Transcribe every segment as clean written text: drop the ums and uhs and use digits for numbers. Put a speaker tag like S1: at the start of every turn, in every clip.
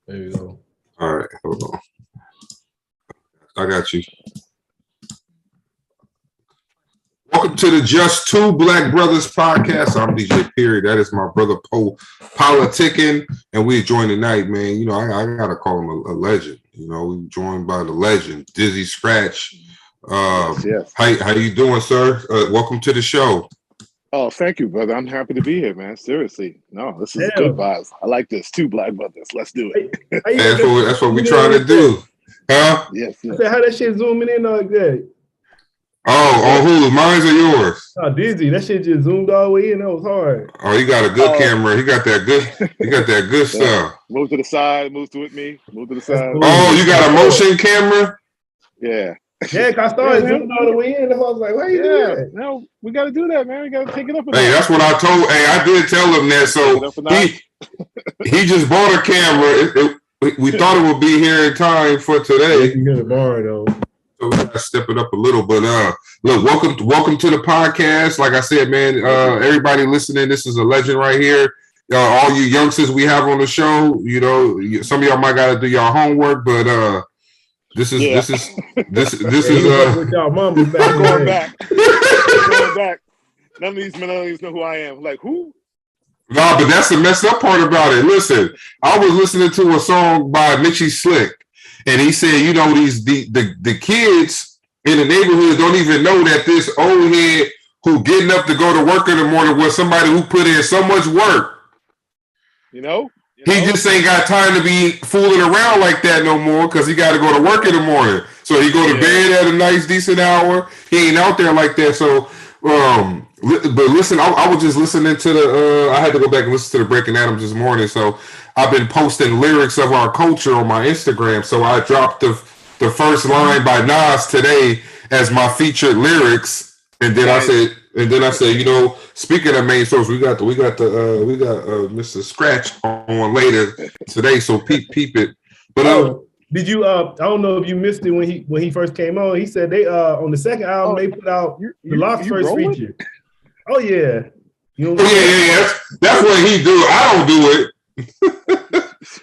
S1: There you go.
S2: All right, hold on. I got you. Welcome to the Just Two Black Brothers podcast. I'm DJ Perry. That is my brother PoPolitickin, and we're joined tonight, man. You know, I gotta call him a legend. You know, we're joined by the legend, Dizzy Scratch.
S3: Yes.
S2: How you doing, sir? Welcome to the show.
S3: Oh, thank you, brother. I'm happy to be here, man. Seriously. No, this is good vibes. I like this. Two black brothers. Let's do it.
S2: That's what we're trying to do. Huh?
S3: Yes.
S1: I said, how that shit zooming in like that?
S2: Oh, on who? Mine's or yours?
S1: Oh, Dizzy, that shit just zoomed all the way in. That was hard.
S2: Oh, he got a good camera. He got that good stuff.
S3: Move to the side. Move with me. Move to the side.
S2: Oh, you got a motion camera?
S3: Yeah.
S1: Yeah, I started zooming all the way in. I was like, why you doing that?
S3: No, we got to do that, man. We got to take it up.
S2: Hey, that's what I told. Hey, I did tell him that. So he just bought a camera. We thought it would be here in time for today.
S1: You got a bar though.
S2: So we got to step it up a little. But look, welcome to the podcast. Like I said, man, everybody listening, this is a legend right here. All you youngsters we have on the show, you know, some of y'all might got to do y'all homework, but this is
S1: with y'all mama back.
S3: Going back. Going back. None of these millennials know who I am. Like, who?
S2: No, but that's the messed up part about it. Listen, I was listening to a song by Mitchie Slick, and he said, you know, the kids in the neighborhood don't even know that this old head who getting up to go to work in the morning was somebody who put in so much work.
S3: You know?
S2: He just ain't got time to be fooling around like that no more because he got to go to work in the morning. So he go to bed at a nice, decent hour. He ain't out there like that. So, but listen, I was just listening to I had to go back and listen to the Breaking Adams this morning. So I've been posting lyrics of our culture on my Instagram. So I dropped the first line by Nas today as my featured lyrics. And then I said, you know, speaking of main source, we got Mr. Scratch on later today, so peep it. But
S1: did you? I don't know if you missed it when he first came on. He said they on the second album they put out the Locks first feature. Oh yeah,
S2: that's what he do. I don't do it.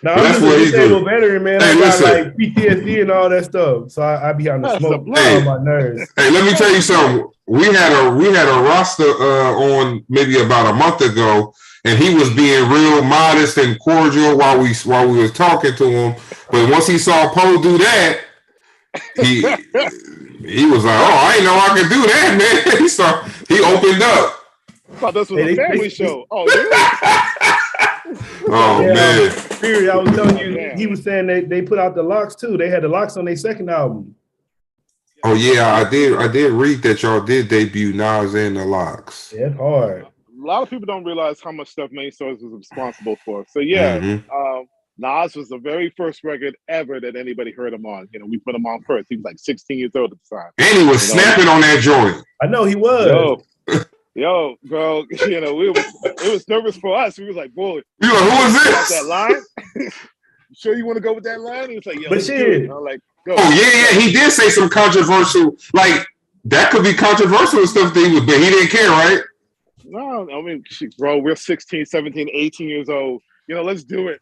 S1: No, I'm just a disabled veteran, man. I got like PTSD and all that stuff, so I be on the smoke on my nerves.
S2: Hey, let me tell you something. We had a roster on maybe about a month ago, and he was being real modest and cordial while we was talking to him. But once he saw Poe do that, he was like, "Oh, I didn't know I could do that, man." He opened up.
S3: I thought this was a family show. Oh, yeah.
S2: Oh man!
S1: I was telling you, he was saying they put out the Locks too. They had the Locks on their second album.
S2: Oh yeah, I did read that y'all did debut Nas and the Locks.
S1: Yeah, it's hard.
S3: A lot of people don't realize how much stuff Main Source was responsible for. So yeah, Nas was the very first record ever that anybody heard him on. You know, we put him on first. He was like 16 years old at the time.
S2: And he was snapping on that joint.
S1: I know he was.
S3: Yo, bro, you know, it was nervous for us. We was like, boy,
S2: you like, who is this?
S3: That line? You sure you want to go with that line? He was like, yo,
S1: but shit.
S3: I'm like, go.
S2: Oh yeah, he did say some controversial, like that could be controversial and stuff, but he didn't care, right?
S3: No, I mean, bro, we're 16, 17, 18 years old. You know, let's do it.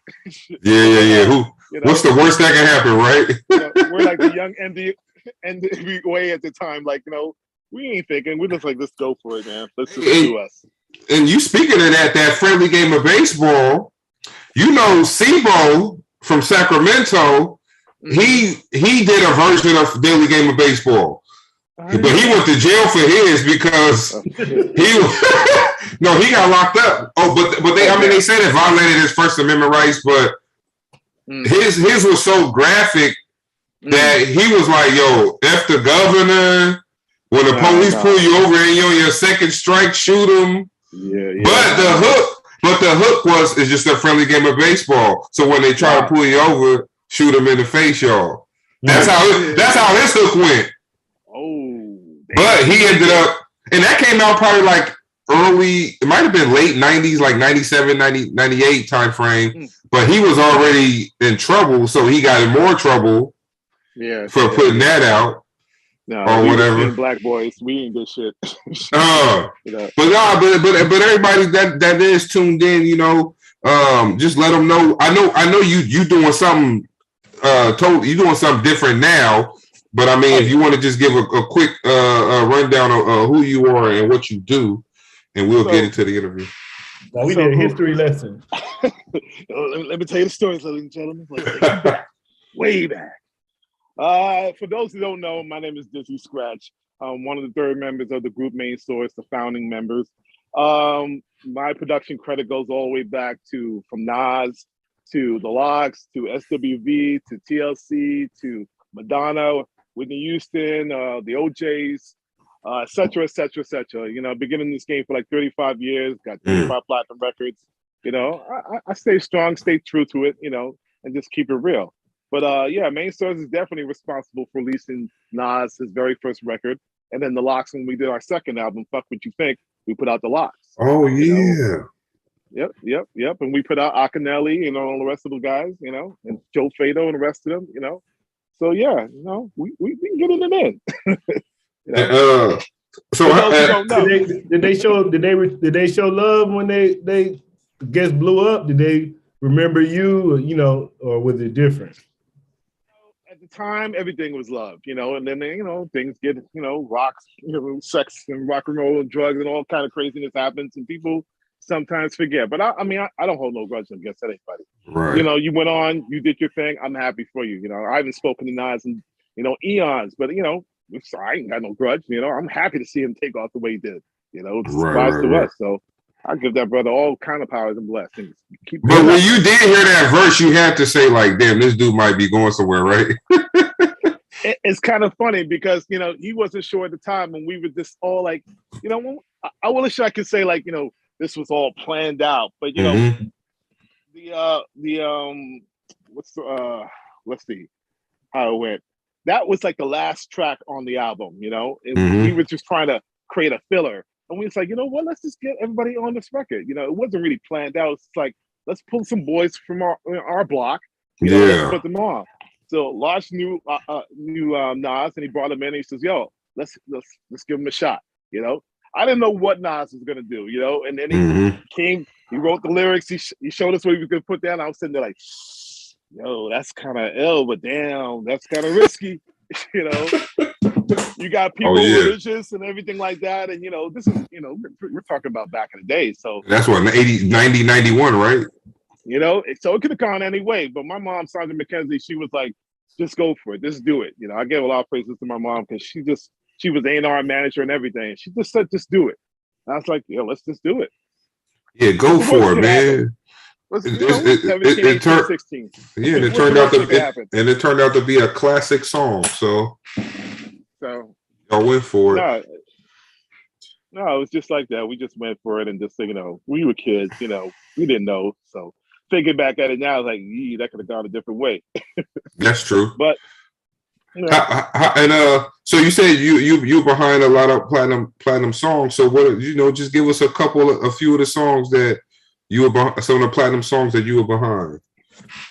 S2: Yeah. What's the worst that can happen, right?
S3: You know, we're like the young NWA at the time, like, you know, we ain't thinking. We're just like, let's go for it, man. Let's just do us.
S2: And you speaking of that friendly game of baseball, you know, SIBO from Sacramento, he did a version of Daily Game of Baseball. But he went to jail for his because he got locked up. Oh, but they said it violated his First Amendment rights, but his was so graphic that he was like, yo, F the governor. When the police pull you over and you're on your second strike, shoot them. Yeah. But the hook is just a friendly game of baseball. So when they try to pull you over, shoot them in the face, y'all. That's how his hook went.
S3: Oh.
S2: But he ended up, and that came out probably like early, it might have been late 90s, like 97, 98 time frame. But he was already in trouble, so he got in more trouble for putting that out.
S3: No,
S2: or whatever.
S3: Black boys, we ain't good shit.
S2: But everybody that is tuned in, you know, just let them know. I know you doing something you doing something different now. But I mean, if you want to just give a quick rundown of who you are and what you do, and we'll get into the interview.
S1: Well, we did a history lesson.
S3: Let me tell you the stories, ladies and gentlemen. Way back. For those who don't know, my name is Dizzy Scratch. I'm one of the third members of the group Main Source, the founding members. My production credit goes all the way back to from Nas to The Lox to SWV to TLC to Madonna, Whitney Houston, the OJs, et cetera, et cetera, et cetera. You know, I've been in this game for like 35 years, got 35 platinum records. You know, I stay strong, stay true to it, you know, and just keep it real. But yeah, Main Source is definitely responsible for releasing Nas, his very first record. And then The Lox, when we did our second album, Fuck What You Think, we put out The Lox.
S2: Oh, yeah.
S3: You know? Yep. And we put out Akinelli and all the rest of the guys, you know, and Joe Fado and the rest of them, you know. So yeah, you know, we been getting it in. You know?
S2: So
S1: did they show love when they guess blew up? Did they remember you, or, you know, or was it different?
S3: At the time, everything was love, you know, and then, you know, things get, you know, rocks, you know, sex and rock and roll and drugs and all kind of craziness happens, and people sometimes forget. But I mean, I don't hold no grudge against anybody.
S2: Right.
S3: You know, you went on, you did your thing. I'm happy for you. You know, I haven't spoken to Nas in, you know, eons, but, you know, I ain't got no grudge. You know, I'm happy to see him take off the way he did. You know, it's a surprise to us. So I give that brother all kind of powers and blessings.
S2: But when you did hear that verse, you had to say, like, damn, this dude might be going somewhere, right?
S3: It's kind of funny because, you know, he wasn't sure at the time when we were just all like, you know, I wish I could say, like, you know, this was all planned out. But, you know, let's see how it went. That was like the last track on the album, you know, and we were just trying to create a filler. And we was like, you know what, let's just get everybody on this record. You know, it wasn't really planned out. It's like, let's pull some boys from our block, you know, let's put them on. So Lodge knew Nas, and he brought him in. And he says, "Yo, let's give him a shot." You know, I didn't know what Nas was gonna do. You know, and then he came, he wrote the lyrics, he showed us what he was gonna put down. I was sitting there like, "Yo, that's kind of ill, but damn, that's kind of risky." You know, you got people religious and everything like that, and you know, this is, you know, we're talking about back in the day. So
S2: that's what 80, 90, 91, right?
S3: You know, so it could have gone any way. But my mom, Sandra McKenzie, she was like, just go for it. Just do it. You know, I give a lot of praises to my mom because she was A&R manager and everything. She just said, just do it. And I was like, yeah, let's just do it.
S2: Yeah, go for it, man.
S3: It turned 16.
S2: Yeah, it turned out to be a classic song. So y'all went for it.
S3: No, it was just like that. We just went for it and just, you know, we were kids, you know, we didn't know. So thinking back at it now, like, that could have gone a different way.
S2: That's true.
S3: But you know,
S2: so you said you behind a lot of platinum songs. So what, you know, just give us a few of the songs that you were behind, some of the platinum songs that you were behind.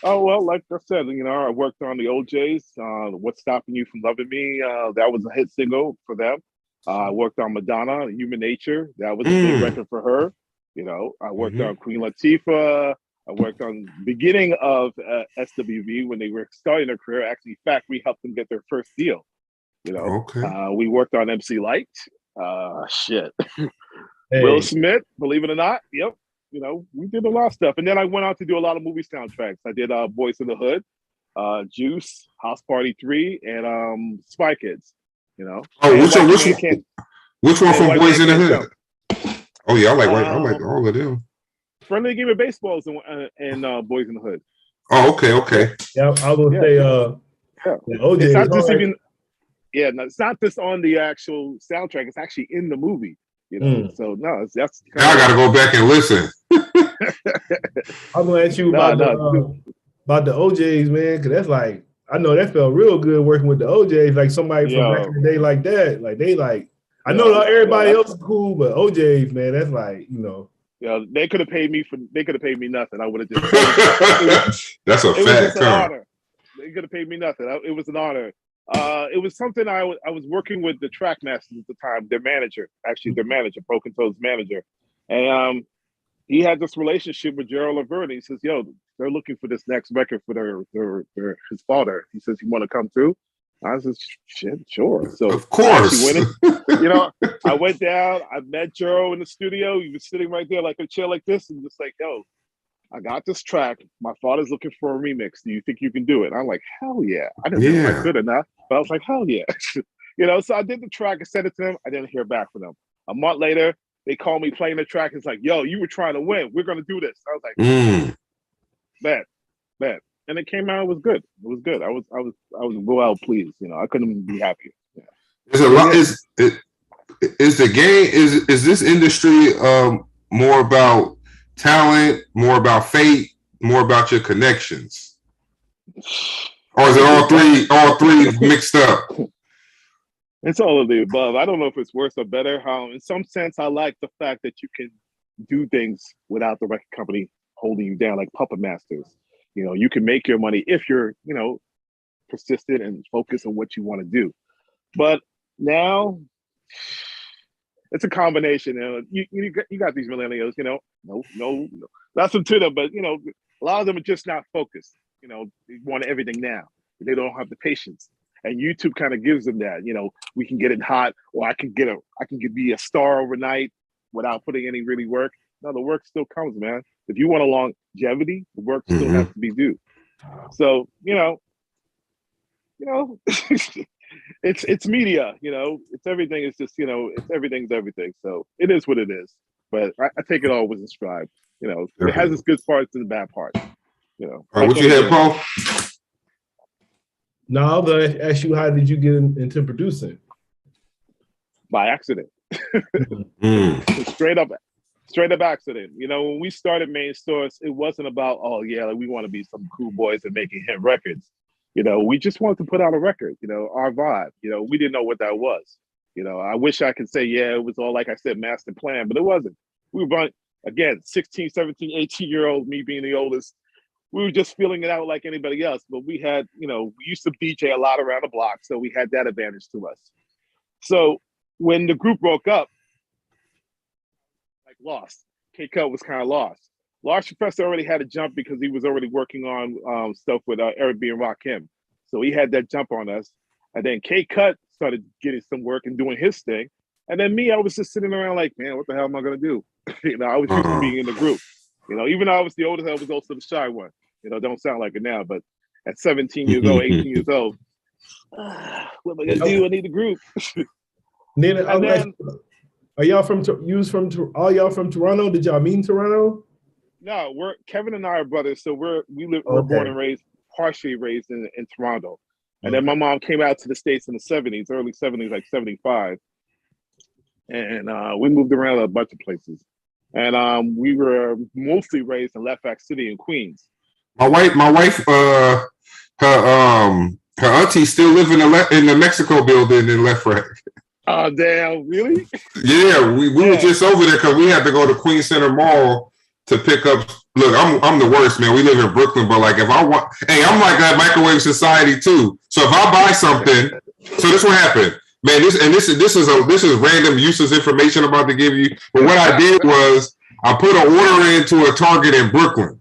S3: Oh, well, like I said, you know, I worked on the OJs, What's Stopping You From Loving Me. That was a hit single for them. I worked on Madonna, Human Nature. That was a big record for her. You know, I worked on Queen Latifah. I worked on beginning of SWV when they were starting their career. Actually, in fact, we helped them get their first deal. You know, we worked on MC Light. Hey. Will Smith, believe it or not. Yep. You know, we did a lot of stuff. And then I went on to do a lot of movie soundtracks. I did Boys in the Hood, Juice, House Party 3, and Spy Kids. You know.
S2: Oh, which one from Boys in the Hood? Oh yeah, I like all of them.
S3: Friendly Game of Baseballs and Boys in the Hood.
S2: Oh, okay.
S1: Yeah, I will say OJ.
S3: It's not just even. Yeah, no, it's not just on the actual soundtrack. It's actually in the movie. You know, so no, that's.
S2: Now I got to go back and listen.
S1: I'm gonna ask you about the OJs, man, because that's like, I know that felt real good working with the OJs, like somebody from back in the day like that. Like they like, I know everybody else is cool, but OJs, man, that's like, you know.
S3: Yeah, they could have paid me nothing. I would have just.
S2: That's a fact.
S3: Honor. They could have paid me nothing. It was an honor. It was something I was working with the track masters at the time, their manager, Broken Toes manager, and he had this relationship with Gerald Levert. He says, "Yo, they're looking for this next record for his father." He says, "You want to come through?" I said, "Shit, sure." So
S2: of course,
S3: I went down. I met Gerald in the studio. He was sitting right there, like a chair like this, and just like, "Yo, I got this track. My father's looking for a remix. Do you think you can do it?" And I'm like, "Hell yeah!" I didn't know if I could or not, but I was like, "Hell yeah!" So I did the track and sent it to them. I didn't hear back from them. A month later, they called me playing the track. It's like, "Yo, you were trying to win. We're gonna do this." I was like, "Bet." And it came out. It was good. It was good. I was well pleased. I couldn't be happier. Yeah.
S2: There's a lot. Is the game is this industry more about talent, more about fate, more about your connections, or is it all three mixed up?
S3: It's all of the above. I don't know if it's worse or better. In some sense, I like the fact that you can do things without the record company holding you down, like puppet masters. You can make your money if you're, persistent and focused on what you want to do. But now it's a combination. You got these millennials, no, that's them to them, but a lot of them are just not focused. They want everything now. They don't have the patience. And YouTube kind of gives them that. We can get it hot, or I can be a star overnight without putting any really work. No, the work still comes, man. If you want a longevity, the work still has to be due. So, it's media, it's everything. It's just, everything's everything. So it is what it is. But I take it all with a stride. It has its good parts and the bad parts.
S2: All right, what you had, Paul?
S1: No, I was going to ask you, how did you get into producing?
S3: By accident. Straight up accident. When we started Main Source, it wasn't about, we want to be some cool boys and making hit records. We just wanted to put out a record, our vibe. We didn't know what that was. I wish I could say, it was all, like I said, master plan, but it wasn't. We were, again, 16, 17, 18-year-old, me being the oldest. We were just feeling it out like anybody else. But we had, we used to DJ a lot around the block, so we had that advantage to us. So when the group broke up, lost. K-Cut was kind of lost. Large Professor already had a jump because he was already working on stuff with Eric B. and Rakim. So he had that jump on us. And then K-Cut started getting some work and doing his thing. And then me, I was just sitting around like, man, what the hell am I going to do? I was used to being in the group. Even though I was the oldest, I was also the shy one. Don't sound like it now, but at 17 years old, 18 years old, what am I going to do? I need the group.
S1: Are y'all from Toronto? Did y'all meet in Toronto?
S3: No, Kevin and I are brothers, so we're born and raised, partially raised in Toronto. And then my mom came out to the States in the 70s, early 70s, like 75. And we moved around a bunch of places. And we were mostly raised in Left City in Queens.
S2: My wife, her auntie still live in the Mexico building in Left Rack.
S3: Oh, damn, really?
S2: Yeah, we were just over there because we had to go to Queens Center Mall to pick up. Look, I'm the worst, man. We live in Brooklyn, but like if I want, I'm like that microwave society too. So if I buy something, so this what happened, man. This is random useless information I'm about to give you. But what I did was I put an order into a Target in Brooklyn.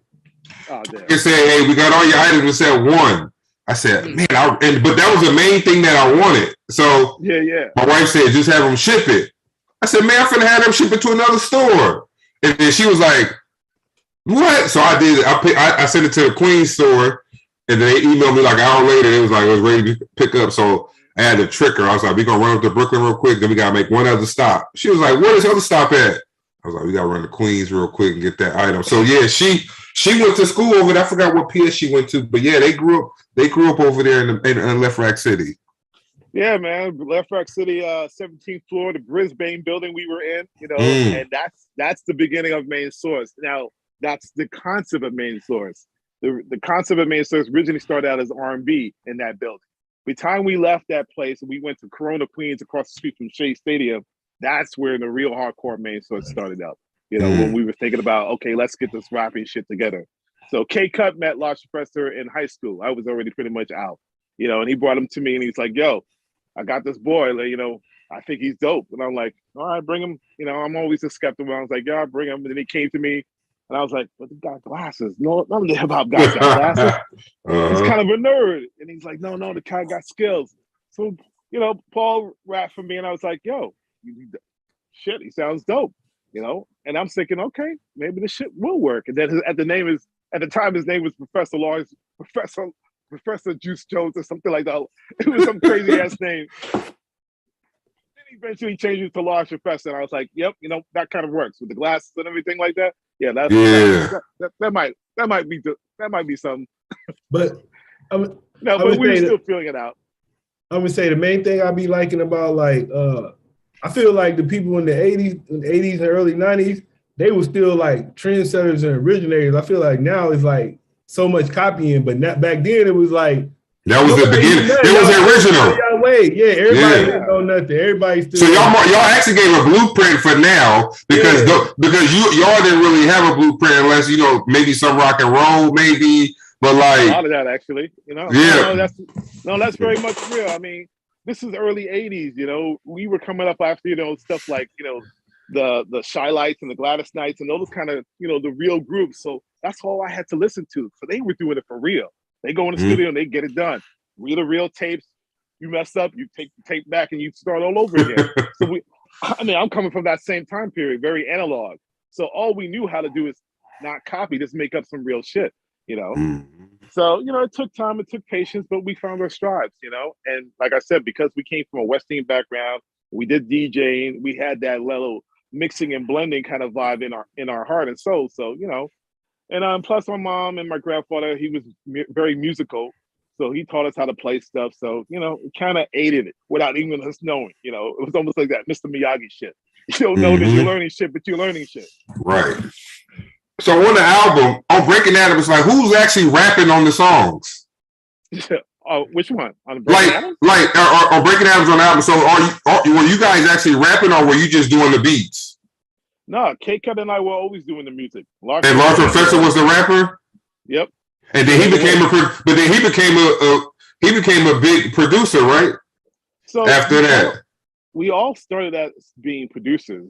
S2: Oh, damn. It said, "Hey, we got all your items." It said 1. I said, "Man," but that was the main thing that I wanted. So
S3: yeah.
S2: My wife said, "Just have them ship it." I said, "Man, I'm finna have them ship it to another store." And then she was like, "What?" So I did. I sent it to the Queens store, and then they emailed me like an hour later. It was ready to pick up. So I had to trick her. I was like, "We gonna run up to Brooklyn real quick. Then we gotta make one other stop." She was like, "Where is the other stop at?" I was like, "We gotta run to Queens real quick and get that item." So yeah, she went to school over there. I forgot what PS she went to, but yeah, they grew up over there in Left Rack City.
S3: Yeah, man, Left Rack City, 17th floor, the Brisbane building we were in, and that's the beginning of Main Source. Now, that's the concept of Main Source. The concept of Main Source originally started out as R&B in that building. By the time we left that place and we went to Corona, Queens, across the street from Shea Stadium, that's where the real hardcore Main Source started out. When we were thinking about, okay, let's get this rapping shit together. So K-Cut met Large Professor in high school. I was already pretty much out, and he brought him to me and he's like, "Yo, I got this boy, I think he's dope." And I'm like, "All right, bring him." I'm always a skeptical. I was like, "Yeah, bring him." And then he came to me And I was like, but he got glasses. No, none of the hip hop guys got glasses. He's kind of a nerd. And he's like, no, the guy got skills. So, Paul rapped for me and I was like, yo, shit, he sounds dope, And I'm thinking, okay, maybe this shit will work. And then at the time his name was Professor Juice Jones or something like that. It was some crazy ass name. Then he eventually changed it to Large Professor, and I was like, "Yep, that kind of works with the glasses and everything like that." Yeah, that might be something.
S1: But
S3: but we were still feeling it out.
S1: I'm gonna say the main thing I be liking about I feel like the people in the 80s and early 90s, they were still like trendsetters and originators. I feel like now it's like so much copying, but not back then it was like
S2: that was the beginning. It was the original.
S1: Everybody didn't know nothing. Everybody still.
S2: So y'all actually gave a blueprint for now because y'all didn't really have a blueprint unless maybe some rock and roll maybe, but like
S3: a lot of that actually.
S2: Yeah.
S3: That's very much real. I mean, this is early 80s. We were coming up after stuff like the Shy Lights and the Gladys Knights and those kind of the real groups. So that's all I had to listen to. So they were doing it for real. They go in the studio and they get it done. Read the real tapes. You mess up, you take the tape back and you start all over again. So I'm coming from that same time period, very analog. So all we knew how to do is not copy, just make up some real shit, So, it took time, it took patience, but we found our strides, And like I said, because we came from a West Indian background, we did DJing, we had that little mixing and blending kind of vibe in our heart and soul. So, and plus my mom and my grandfather, he was very musical. So he taught us how to play stuff. So, it kind of aided it without even us knowing, it was almost like that Mr. Miyagi shit. You don't know that you're learning shit, but you're learning shit.
S2: Right. So on the album, on Breaking Adam, it's like, who's actually rapping on the songs?
S3: Which one? On
S2: Breaking Adam's on the album. So were you guys actually rapping or were you just doing the beats?
S3: No, K-Cut and I were always doing the music.
S2: Large Professor was the rapper?
S3: Yep.
S2: And then he became a big producer, right?
S3: So
S2: after that,
S3: we all started as being producers.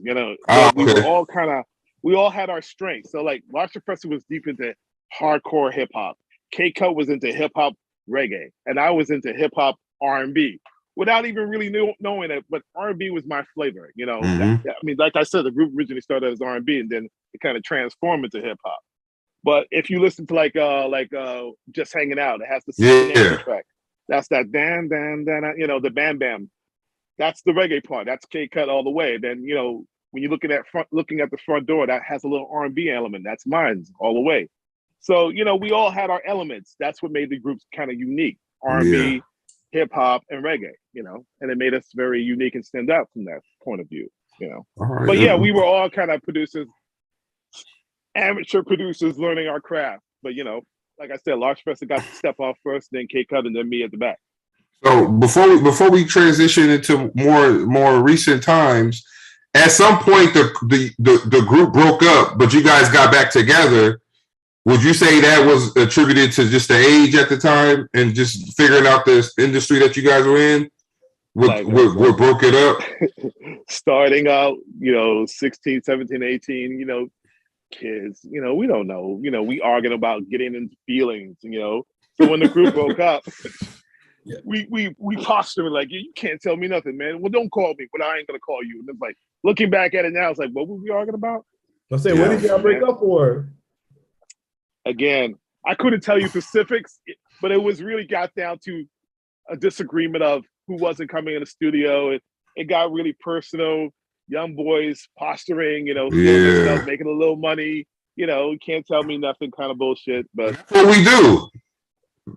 S3: We all had our strengths. So like Large Professor was deep into hardcore hip hop. K-Cut was into hip hop reggae, and I was into hip hop R&B. Without even really knowing it, but R&B was my flavor, like I said, the group originally started as R&B, and then it kind of transformed into hip hop. But if you listen to like Just Hanging Out, it has the same track. That's that dan dan dan, the bam bam. That's the reggae part. That's K-Cut all the way. Then when you're looking at the front door, that has a little R&B element. That's mine all the way. So we all had our elements. That's what made the groups kind of unique. R&B. Hip hop and reggae, and it made us very unique and stand out from that point of view, Right, but we were all kind of producers, amateur producers learning our craft. But like I said, Large Professor got to step off first, then K-Cut, and then me at the back.
S2: So before we transition into more recent times, at some point the group broke up, but you guys got back together. Would you say that was attributed to just the age at the time and just figuring out this industry that you guys were in? What broke it up?
S3: Starting out, 16, 17, 18, kids, we don't know. We arguing about getting into feelings, So when the group broke up, we postured like, you can't tell me nothing, man. Well, don't call me, but I ain't going to call you. And it's like, looking back at it now, it's like, what were we arguing about?
S1: I say, what did y'all break up for?
S3: Again, I couldn't tell you specifics, but it was really got down to a disagreement of who wasn't coming in the studio. It got really personal. Young boys posturing, making a little money. You can't tell me nothing kind of bullshit. But
S2: that's what we do.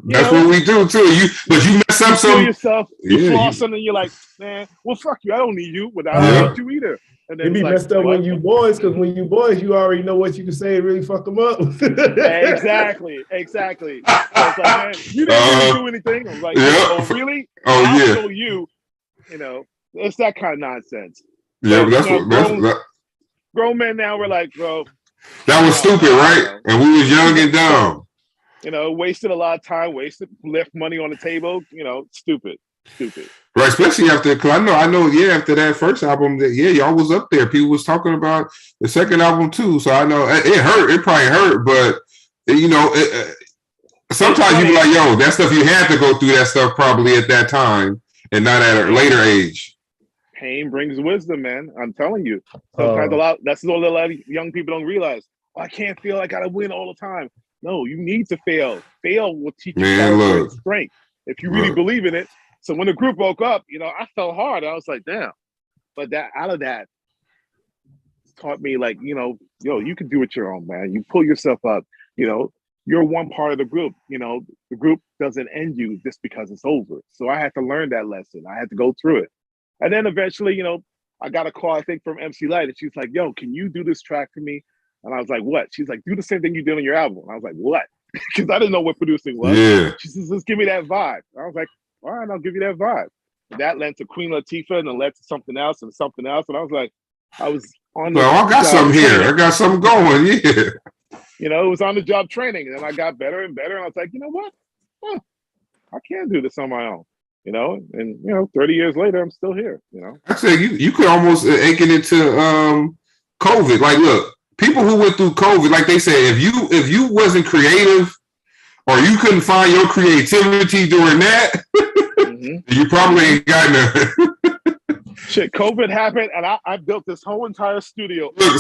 S2: That's what we do too. But you mess up some
S3: yourself. You floss something, and you're like, man, well, fuck you. I don't need you, but I don't need you either. And then
S1: it be messed up when you boys, because when you boys, you already know what you can say and really fuck them up.
S3: Exactly. So it's like, man, you didn't really do anything. I was like, oh, really? I'll show you. It's that kind of nonsense.
S2: Yeah, but
S3: grown men now, we're like, bro.
S2: That was stupid, right? And we was young and dumb.
S3: Wasted a lot of time, left money on the table, stupid. Stupid.
S2: Right, especially after, because I know, after that first album, that y'all was up there. People was talking about the second album too. So I know it hurt. It probably hurt, but sometimes you be like, yo, that stuff you had to go through that stuff probably at that time and not at a later age.
S3: Pain brings wisdom, man. I'm telling you. Sometimes that's what a lot of young people don't realize. Oh, I can't feel I gotta win all the time. No, you need to fail. Fail will teach you character and strength if you really believe in it. So when the group woke up, I fell hard. I was like, damn. But out of that taught me, like, you can do it your own, man. You pull yourself up. You're one part of the group. The group doesn't end you just because it's over. So I had to learn that lesson. I had to go through it. And then eventually, I got a call, I think, from MC Light, and she's like, yo, can you do this track for me? And I was like, what? She's like, do the same thing you did on your album. And I was like, what? Because I didn't know what producing was.
S2: Yeah.
S3: She says, just give me that vibe. And I was like, all right, I'll give you that vibe. That led to Queen Latifah, and then led to something else and something else. And I was like, I was on the
S2: I got something here. I got something going. Yeah.
S3: It was on the job training. And then I got better and better. And I was like, you know what? I can't do this on my own. And 30 years later, I'm still here.
S2: I said you could almost akin it to COVID. Like, look, people who went through COVID, like they say, if you wasn't creative or you couldn't find your creativity during that, you probably ain't got nothing.
S3: Shit, COVID happened, and I built this whole entire studio.
S2: Look.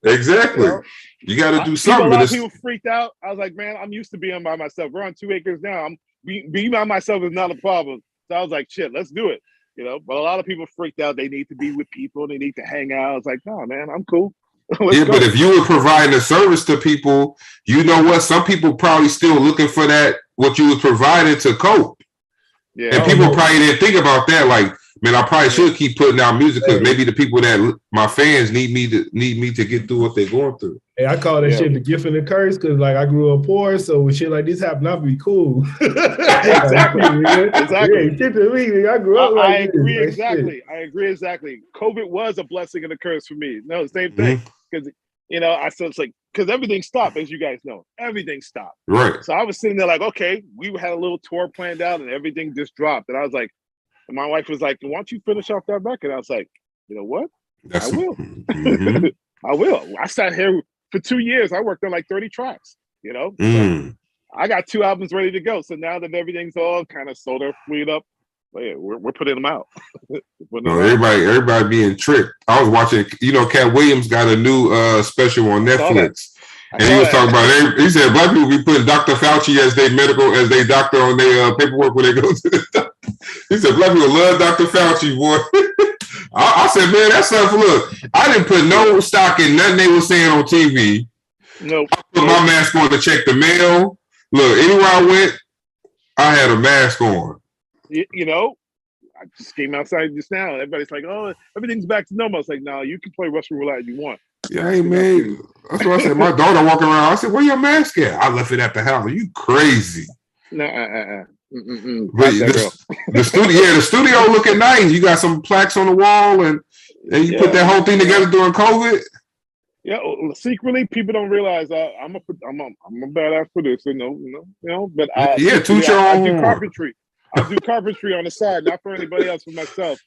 S2: Exactly. You got to do something.
S3: A lot of people freaked out. I was like, man, I'm used to being by myself. We're on 2 acres now. Being by myself is not a problem. So I was like, shit, let's do it. But a lot of people freaked out. They need to be with people. They need to hang out. I was like, no, man, I'm cool.
S2: But if you were providing a service to people, you know what? Some people probably still looking for that, what you was providing to cope. Yeah. And people probably didn't think about that. Like, man, I probably should keep putting out music because maybe the people that my fans need me to get through what they're going through.
S1: Hey, I call that shit the gift and the curse because, like, I grew up poor, so when shit like this happened, I'd be cool.
S3: Exactly.
S1: Yeah, shit to me, I grew up
S3: I agree exactly. COVID was a blessing and a curse for me. No, same thing. Because I said it's like because everything stopped, as you guys know. Everything stopped.
S2: Right.
S3: So I was sitting there like, okay, we had a little tour planned out, and everything just dropped. And I was like, and my wife was like, why don't you finish off that record? I was like, you know what? I will. I will. I sat here for 2 years. I worked on like 30 tracks, So I got 2 albums ready to go. So now that everything's all kind of sort of freed up, we're putting them out.
S2: Everybody being tricked. I was watching, Cat Williams got a new special on Netflix. And he was talking about, he said black people be putting Dr. Fauci as they doctor on their paperwork when they go to the doctor. He said black people love Dr. Fauci, boy. I said, man, that stuff, look, I didn't put no stock in nothing they were saying on TV.
S3: Nope.
S2: I put my mask on to check the mail. Look, anywhere I went, I had a mask on.
S3: I just came outside just now. Everybody's like, oh, everything's back to normal. I was like, no, you can play Russian roulette if you want.
S2: Yeah, hey, man. That's what I said. My daughter walking around. I said, where your mask at? I left it at the house. Are you crazy?
S3: No,
S2: But the studio looking nice. You got some plaques on the wall, and you put that whole thing together during COVID.
S3: Yeah, secretly, people don't realize I'm a badass producer. But I do carpentry. I do carpentry on the side, not for anybody else, for myself.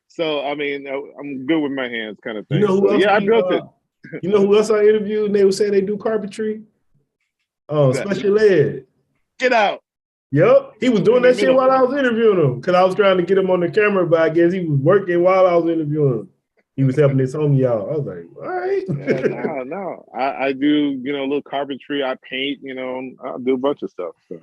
S3: So I mean, I'm good with my hands, kind of thing.
S1: You know who else?
S3: I built it.
S1: You know who else I interviewed? And they were saying they do carpentry. Special Ed.
S3: Get out.
S1: Yep, he was doing that shit while I was interviewing him because I was trying to get him on the camera, but I guess he was working while I was interviewing him. He was helping his homie out. I was like, all right.
S3: No. I do, a little carpentry. I paint, I do a bunch of stuff. So,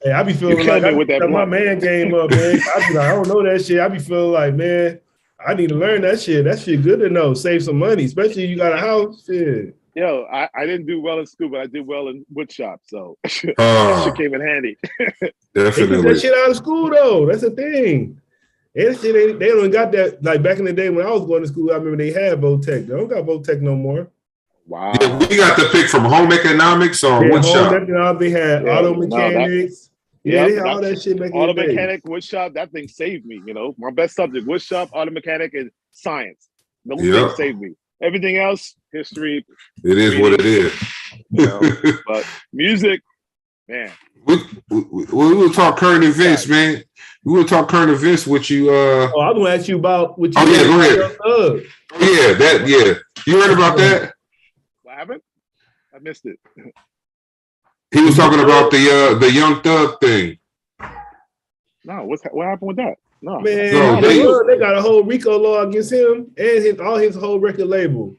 S1: Hey, I be feeling like my man game up, man. I be like, I don't know that shit. I be feeling like, man, I need to learn that shit. That shit good to know. Save some money, especially if you got a house. Shit.
S3: Yo, I didn't do well in school, but I did well in wood shop, so that shit came in handy.
S2: Definitely.
S1: They took that shit out of school, though. That's the thing. And shit, they don't got that. Like back in the day when I was going to school, I remember they had Votech. They don't got Votech no more.
S3: Wow.
S2: Yeah, we got the pick from home economics or wood shop.
S1: They had auto mechanics. They had all that shit back in the day.
S3: Auto mechanic, wood shop, that thing saved me. My best subject, wood shop, auto mechanic, and science. Those things saved me. Everything else, history.
S2: It is what it is.
S3: But music, man.
S2: We will talk current events, man. We will talk current events with you.
S1: I was gonna ask you about what you.
S2: Oh yeah, go ahead. Oh yeah. You heard about that?
S3: What happened? I missed it.
S2: He was talking about the Young Thug thing.
S3: No, what happened with that? No,
S1: man, they got a whole RICO law against him and all his whole record label.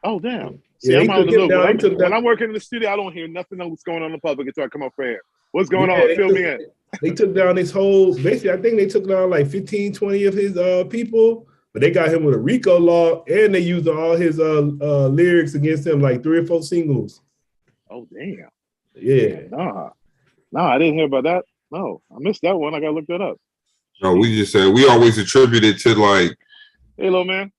S3: Oh damn! See, I'm out of the loop. When I'm working in the studio, I don't hear nothing else going on in the public until I come up for here. What's going on? Fill me in.
S1: They took down his whole. Basically, I think they took down like 15, 20 of his people, but they got him with a RICO law, and they used all his lyrics against him, like 3 or 4 singles.
S3: Oh damn!
S1: Yeah.
S3: Nah, I didn't hear about that. No, I missed that one. I gotta look that up.
S2: No, we just said we always attribute it to like,
S3: hey, little man.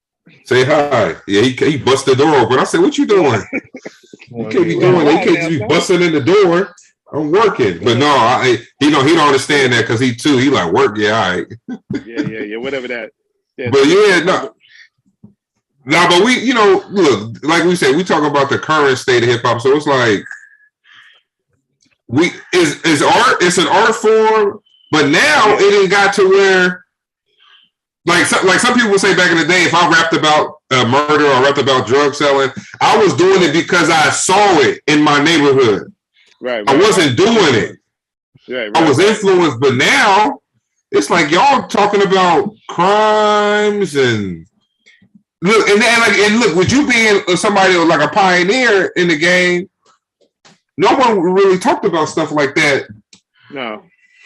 S2: Say hi. Yeah, he busted the door open. I said, "What you doing? You can't be doing. They can't be busting in the door. I'm working." But no, he don't understand that because he like work. Yeah, all right.
S3: yeah, whatever that. Yeah,
S2: but yeah, no. But we, look, like we said, we talk about the current state of hip hop. So it's like is art. It's an art form, but now it ain't got to where. Like some people say back in the day, if I rapped about murder or rapped about drug selling, I was doing it because I saw it in my neighborhood. Right. I wasn't doing it. Right. I was influenced, but now it's like y'all talking about crimes and look and look with you being somebody like a pioneer in the game. No one really talked about stuff like that.
S3: No,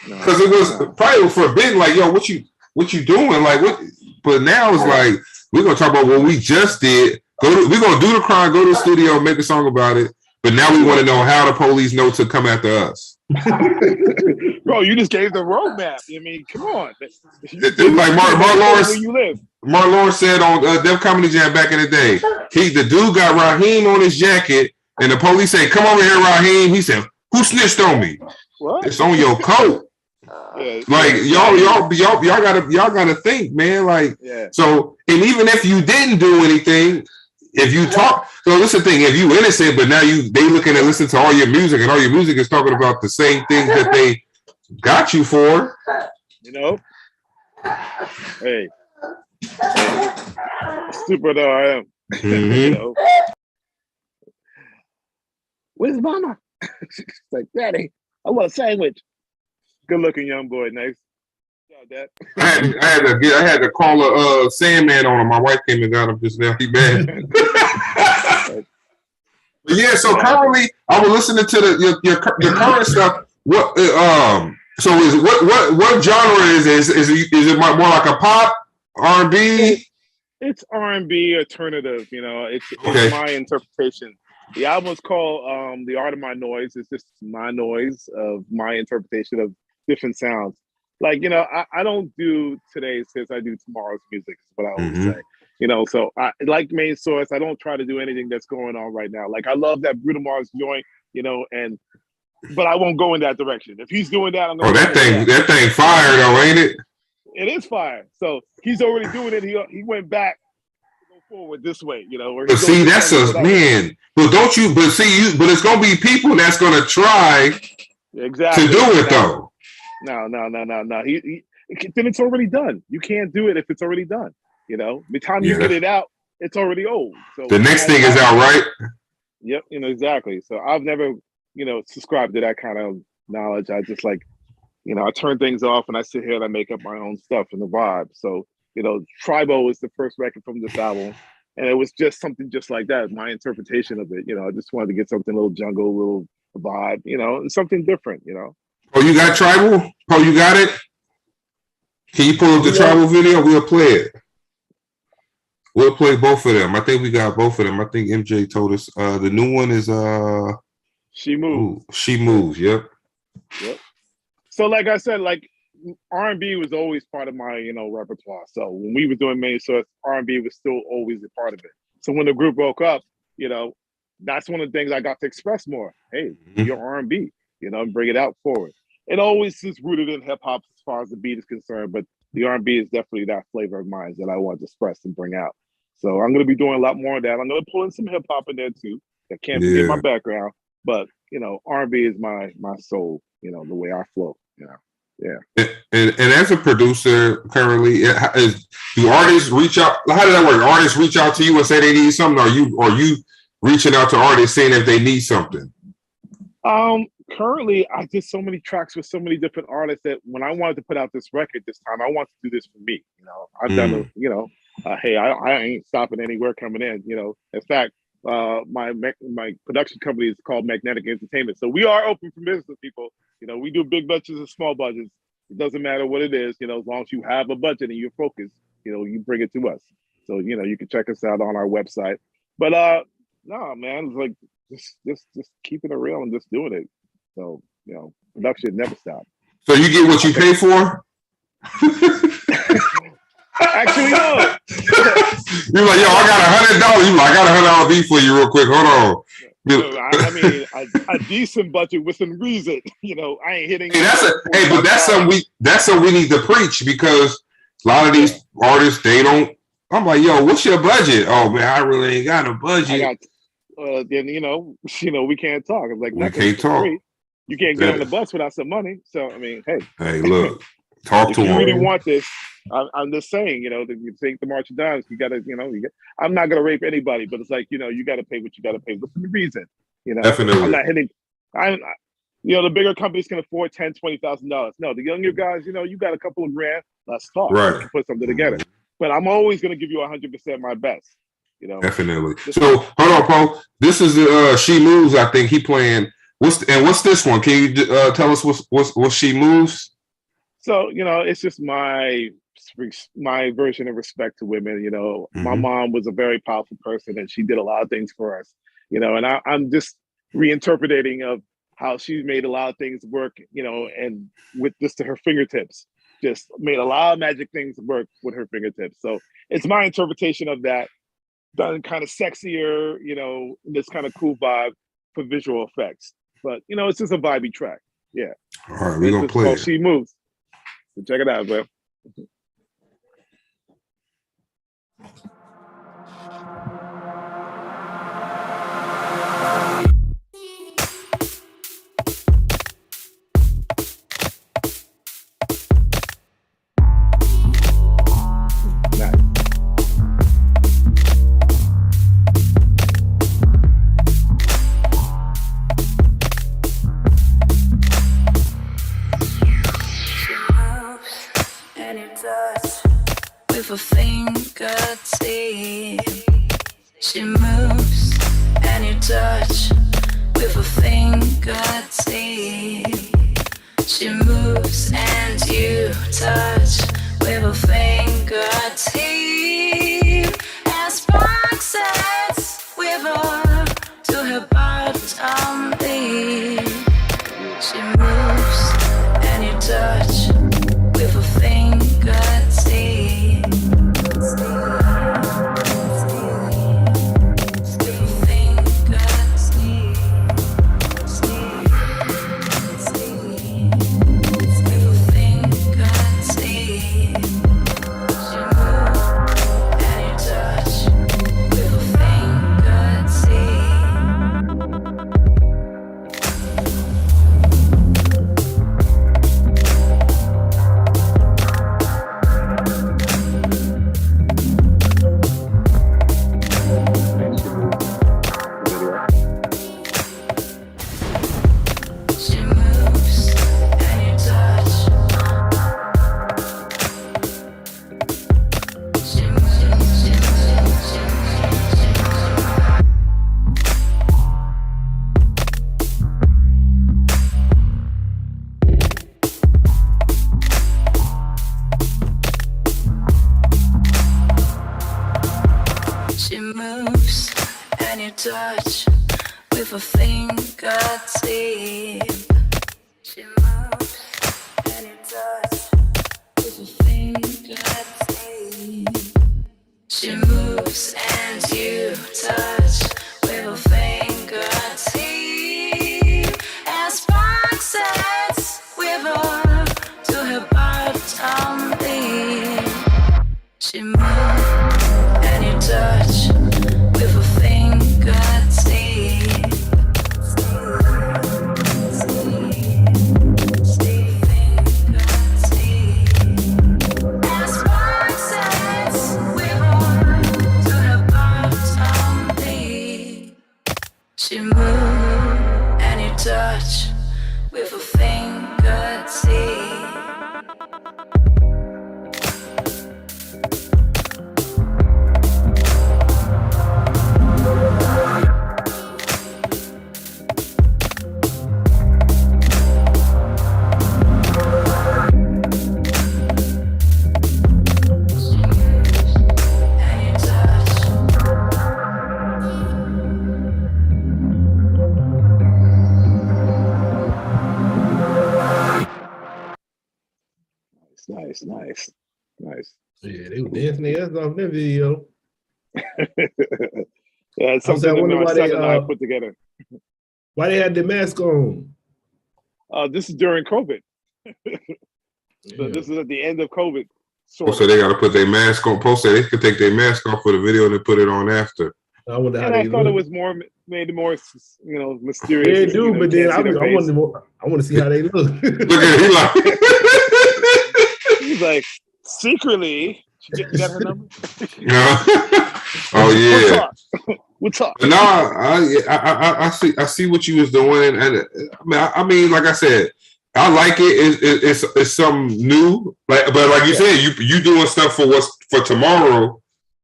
S2: because it was probably forbidden. Like, yo, what you doing? Like what? But now it's like we're gonna talk about what we just did. We're gonna do the crime, go to the studio, make a song about it. But now we want to know how the police know to come after us.
S3: Bro, you just gave the roadmap. I mean, come on.
S2: It's like Mark Lawrence. Where you live. Mark Lawrence said on Def Comedy Jam back in the day. The dude got Raheem on his jacket, and the police said, "Come over here, Raheem." He said, "Who snitched on me?" What? It's on your coat. Like y'all gotta think, man. Like so, and even if you didn't do anything, if you talk, so this is the thing. If you innocent, but now they looking and listen to all your music, and all your music is talking about the same things that they got you for.
S3: Hey, stupid though I am.
S2: Mm-hmm.
S3: Where's mama? She's like, Daddy, I want a sandwich. Good looking young boy, nice.
S2: I had to call a Sandman on him. My wife came and got him just now. He mad. But yeah, so currently I was listening to your current stuff. What so is what genre is it more like a pop R&B?
S3: It's R&B alternative. It's my interpretation. The album is called "The Art of My Noise." It's just my noise of my interpretation of different sounds. Like, I don't do today's hits, I do tomorrow's music, is what I always say. So I like Main Source. I don't try to do anything that's going on right now. Like, I love that Bruno Mars joint, but I won't go in that direction. If he's doing that, I'm going
S2: that thing fire though, ain't it?
S3: It is fire. So he's already doing it. He went back to go forward this way,
S2: But see, that's man. But don't you? But see, but it's gonna be people that's gonna try
S3: exactly
S2: to do it though.
S3: No. Then it's already done. You can't do it if it's already done. By the time you get it out, it's already old. So
S2: the next thing is out, right?
S3: Yep, exactly. So I've never, subscribed to that kind of knowledge. I just like, I turn things off and I sit here and I make up my own stuff and the vibe. So, Tribo is the first record from this album. And it was just something just like that, my interpretation of it. I just wanted to get something a little jungle, a little vibe, and something different,
S2: Oh, you got Tribal? Oh, you got it? Can you pull up the Tribal video? We'll play it. We'll play both of them. I think we got both of them. I think MJ told us. The new one is
S3: She Moves.
S2: She Moves, yep.
S3: So like I said, like R&B was always part of my, repertoire. So when we were doing Main Source, R&B was still always a part of it. So when the group broke up, that's one of the things I got to express more. Hey, you're R&B, and bring it out forward. It always is rooted in hip hop as far as the beat is concerned, but the R&B is definitely that flavor of mine that I want to express and bring out. So I'm going to be doing a lot more of that. I'm going to pull in some hip hop in there too. I can't forget my background, but R&B is my soul. The way I flow. Yeah.
S2: And as a producer currently, do artists reach out? How does that work? Artists reach out to you and say they need something, or you reaching out to artists saying if they need something?
S3: Currently, I did so many tracks with so many different artists that when I wanted to put out this record this time, I want to do this for me. I've done hey, I ain't stopping anywhere coming in. In fact, my production company is called Magnetic Entertainment, so we are open for business, people. We do big budgets and small budgets. It doesn't matter what it is, as long as you have a budget and you're focused, you bring it to us. So, you can check us out on our website. But no, man, it's like just keeping it real and just doing it. So, production never stops.
S2: So you get what you pay for?
S3: Actually, no.
S2: You're like, yo, I got $100. You're like, I got $100 beat for you real quick. Hold on.
S3: I mean, a decent budget within reason. I ain't hitting.
S2: But that's something we need to preach, because a lot of these artists, they don't. I'm like, yo, what's your budget? Oh man, I really ain't got a budget.
S3: Then we can't talk. It's like
S2: we can't talk.
S3: You can't get on the bus without some money. So I mean,
S2: hey, look, talk to
S3: them. If you really
S2: them.
S3: want this, I'm just saying, that you take the March of Dimes, you gotta, I'm not gonna rape anybody, but it's like, you gotta pay what you gotta pay within the reason.
S2: Definitely.
S3: I'm not hitting. The bigger companies can afford $10,000-$20,000. No, the younger guys, you got a couple of grand. Let's talk.
S2: Right.
S3: Let's put something together. But I'm always gonna give you 100% my best.
S2: Definitely. So hold on, Paul. This is She Moves. I think he playing. What's this one? Can you tell us what's She Moves?
S3: So it's just my version of respect to women. My mom was a very powerful person, and she did a lot of things for us. And I'm just reinterpreting of how she made a lot of things work. And with just to her fingertips, just made a lot of magic things work with her fingertips. So it's my interpretation of that, done kind of sexier, this kind of cool vibe for visual effects. But it's just a vibey track. Yeah.
S2: All right, we're gonna play it.
S3: She Moves. So check it out, bro.
S4: With a fingertip, she moves and you touch. With a fingertip, she moves and you touch. With a fingertip, and spark sets with her to her bottom beat. She moves and you touch. With a fingertip. Touch with a fingertip. She moves and you touch with a fingertip. She moves and you touch with a fingertip. And spark sets with her to her bottom beat. She moves and you touch with a fingertip.
S3: Nice.
S1: Yeah, they were dancing their ass off that video.
S3: Yeah, it's something that my son and I put together.
S1: Why they had the mask on?
S3: This is during COVID. So this is at the end of COVID.
S2: So they got to put their mask on. Post that they could take their mask off for the video and then put it on after.
S1: I wonder how
S3: I thought it was made it more, mysterious.
S1: Yeah, dude, but then I want to see how they look.
S2: Look at him,
S3: he's like, secretly, you got her number?
S2: Oh yeah.
S3: We'll talk.
S2: No, I see what you was doing, and I mean, like I said, I like it. It's something new, but like you said, you doing stuff for tomorrow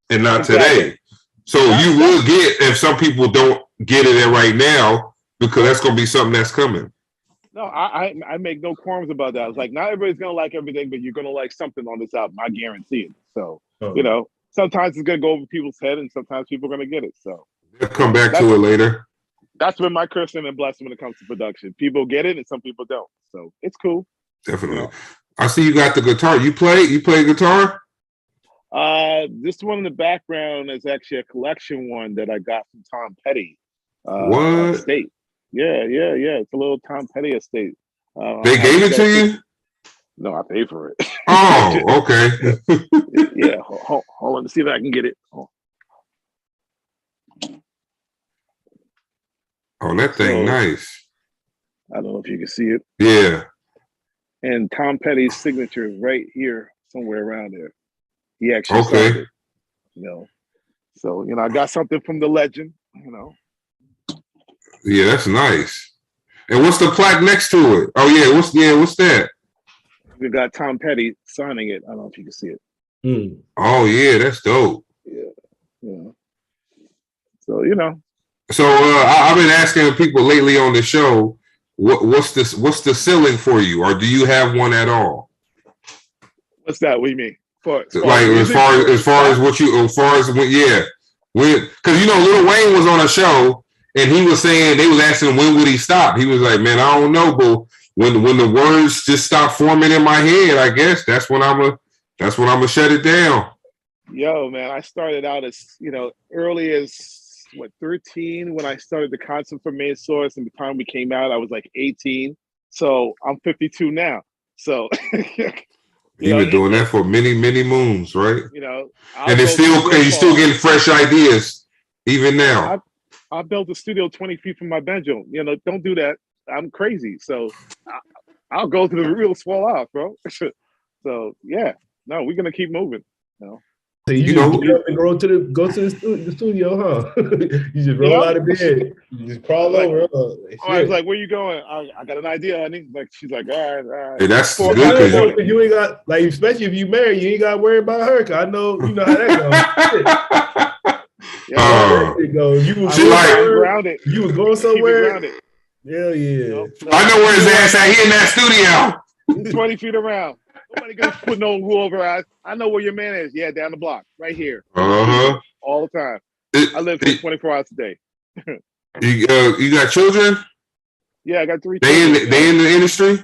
S2: and not today. So you will get if some people don't get it in right now because that's going to be something that's coming.
S3: No, I make no qualms about that. It's like not everybody's going to like everything, but you're going to like something on this album. I guarantee it. So sometimes it's going to go over people's head, and sometimes people are going to get it. So
S2: they'll come back to it later.
S3: That's been my cursing and blessing when it comes to production. People get it, and some people don't. So it's cool.
S2: Definitely. I see you got the guitar. You play guitar?
S3: This one in the background is actually a collection one that I got from Tom Petty.
S2: What?
S3: Estate. Yeah. It's a little Tom Petty estate.
S2: They gave it to you?
S3: No, I paid for it.
S2: Oh, okay.
S3: Yeah, hold on to see if I can get it.
S2: Oh, that thing nice.
S3: I don't know if you can see it.
S2: Yeah.
S3: And Tom Petty's signature is right here, somewhere around there. He actually signed it. So I got something from the legend.
S2: Yeah, that's nice. And what's the plaque next to it? Oh yeah, what's that?
S3: We got Tom Petty signing it. I don't know if you can see it.
S2: Oh yeah, that's dope.
S3: Yeah. So
S2: So I've been asking people lately on the show, what's the ceiling for you, or do you have one at all?
S3: What's that? What do you mean?
S2: As far as when because Lil Wayne was on a show and he was saying, they was asking him when would he stop. He was like, man, I don't know, but when the words just stop forming in my head, I guess that's when I'm gonna shut it down.
S3: Yo, man, I started out as early as 13 when I started the concert for Main Source, and by the time we came out, I was like 18. So I'm 52 now. So
S2: You've been doing that for many, many moons, right? And you're still getting fresh ideas even now.
S3: I built a studio 20 feet from my bedroom. Don't do that. I'm crazy. So I'll go to the real swell off, bro. So yeah, no, we're gonna keep moving.
S1: So you get up and go to the studio, huh? You just roll out of bed, you just crawl over.
S3: I was like, "Where you going?" I got an idea, honey. She's like, "All right."
S2: Hey, that's good because
S1: you ain't got especially if you married, you ain't got to worry about her. Cause I know how that goes. You was grounded. You was going somewhere. Hell yeah!
S2: I know where his ass at. He in that
S3: studio. 20 feet around. Nobody gonna put no rule over eyes. I know where your man is. Yeah, down the block, right here. All the time. I live here 24 hours a day.
S2: You got children?
S3: Yeah, I got 3
S2: children. They in the industry?